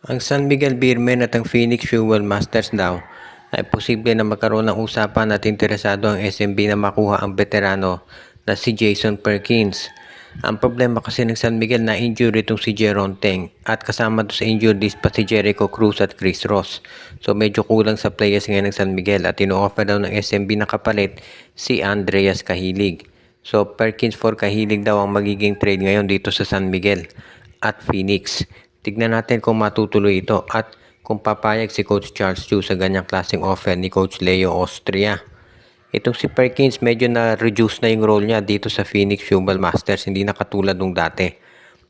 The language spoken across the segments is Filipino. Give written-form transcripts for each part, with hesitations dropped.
Ang San Miguel Beermen at ang Phoenix Fuel Masters daw ay posible na magkaroon ng usapan at interesado ang SMB na makuha ang veterano na si Jason Perkins. Ang problema kasi ng San Miguel na injury itong si Jeron Teng at kasama doon sa injured list pa si Jericho Cruz at Chris Ross. So medyo kulang sa players ngayon ng San Miguel at ino-offer daw ng SMB na kapalit si Andreas Cahilig. So Perkins for Cahilig daw ang magiging trade ngayon dito sa San Miguel at Phoenix. Tignan natin kung matutuloy ito at kung papayag si Coach Charles Chu sa ganyang klaseng offer ni Coach Leo Austria. Itong si Perkins medyo na-reduce na yung role niya dito sa Phoenix Fuel Masters, hindi na katulad nung dati.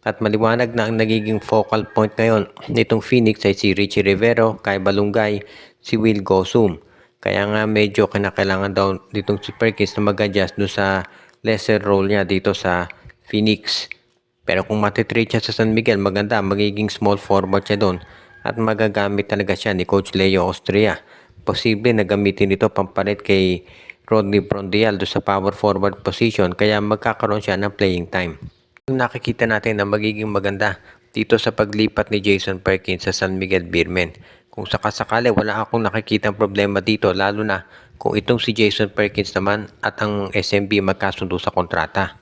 At maliwanag na ang nagiging focal point ngayon nitong Phoenix ay si Richie Rivero, Kai Balungay, si Will Gosum. Kaya nga medyo kinakailangan daw ditong si Perkins na mag-adjust doon sa lesser role niya dito sa Phoenix. Pero kung matitrade siya sa San Miguel, maganda, magiging small forward siya doon at magagamit talaga siya ni Coach Leo Austria. Posible na gamitin ito pampalit kay Rodney Prondial doon sa power forward position kaya magkakaroon siya ng playing time. Yung nakikita natin na magiging maganda dito sa paglipat ni Jason Perkins sa San Miguel Beermen. Kung sakasakali wala akong nakikitang problema dito lalo na kung itong si Jason Perkins naman at ang SMB magkasundo sa kontrata.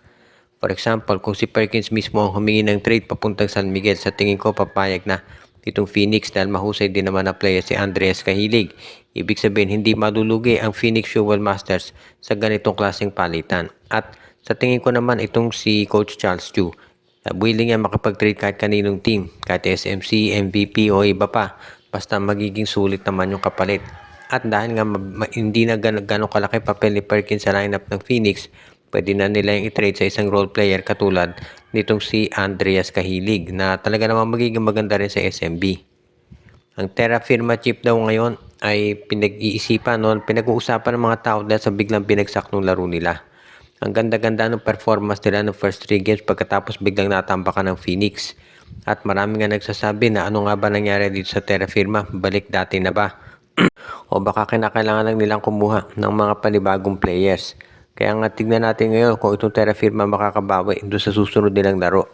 For example, kung si Perkins mismo ang humingi ng trade papuntang San Miguel, sa tingin ko papayag na itong Phoenix dahil mahusay din naman na player si Andreas Cahilig. Ibig sabihin, hindi malulugi ang Phoenix Fuel Masters sa ganitong klaseng palitan. At sa tingin ko naman itong si Coach Charles Chu, willing yan makapag-trade kahit kaninong team, kahit SMC, MVP o iba pa. Basta magiging sulit naman yung kapalit. At dahil nga hindi na gano'ng kalaki papel ni Perkins sa lineup ng Phoenix, pwede na nila yung i-trade sa isang role player katulad nitong si Andreas Cahilig na talaga naman magiging maganda rin sa SMB. Ang Terra Firma chip daw ngayon ay pinag-iisipan pinag-uusapan ng mga tao dahil sa biglang binagsak ng laro nila. Ang ganda-ganda ng performance nila ng first 3 games pagkatapos biglang natambakan ng Phoenix. At marami nga nagsasabi na ano nga ba nangyari dito sa Terra Firma, balik dati na ba? O baka kinakailangan lang nilang kumuha ng mga panibagong players. Kaya nga tignan natin ngayon kung itong Terra Firma makakabawi doon sa susunod nilang laro.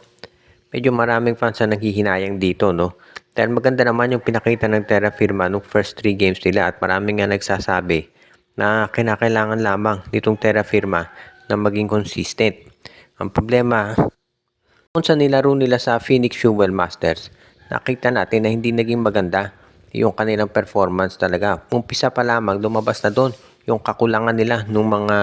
Medyo maraming fans na nanghihinayang dito, no? Dahil maganda naman yung pinakita ng Terra Firma nung first 3 games nila at maraming nga nagsasabi na kinakailangan lamang nitong Terra Firma na maging consistent. Ang problema, kung sa nilaro nila sa Phoenix Fuel Masters, nakita natin na hindi naging maganda yung kanilang performance talaga. Umpisa pa lamang, lumabas na doon yung kakulangan nila ng mga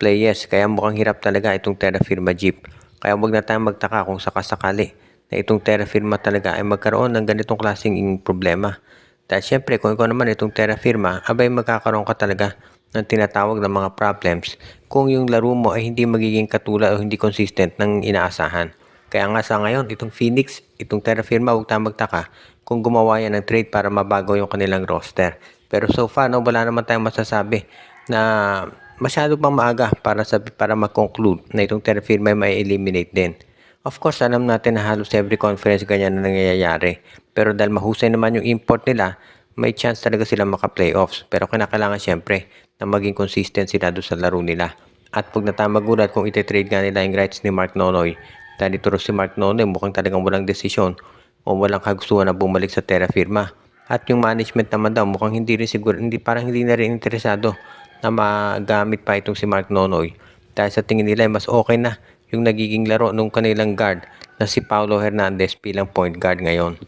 players. Kaya mukhang hirap talaga itong Terra Firma Jeep. Kaya wag na tayong magtaka kung sakasakali na itong Terra Firma talaga ay magkaroon ng ganitong klaseng problema. Dahil syempre kung ikaw naman itong Terra Firma, abay magkakaroon ka talaga ng tinatawag na mga problems kung yung laro mo ay hindi magiging katulad o hindi consistent ng inaasahan. Kaya nga sa ngayon, itong Phoenix, itong Terra Firma, huwag tayong magtaka kung gumawa yan ng trade para mabago yung kanilang roster. Pero so far, wala naman tayong masasabi na masyado pang maaga para mag-conclude na itong Terra Firma may eliminate din. Of course, alam natin na halos every conference ganyan na nangyayari. Pero dahil mahusay naman yung import nila, may chance talaga sila maka-playoffs. Pero kinakailangan syempre na maging consistent sila doon sa laro nila. At pag natamagulat kung iti-trade nga nila yung rights ni Mark Nonoy, dahil ito si Mark Nonoy mukhang talagang walang desisyon o walang kagustuhan na bumalik sa Terra Firma. At yung management naman daw mukhang hindi rin siguro, parang hindi na rin interesado na magamit pa itong si Mark Nonoy. Dahil sa tingin nila mas okay na yung nagiging laro nung kanilang guard na si Paulo Hernandez bilang point guard ngayon.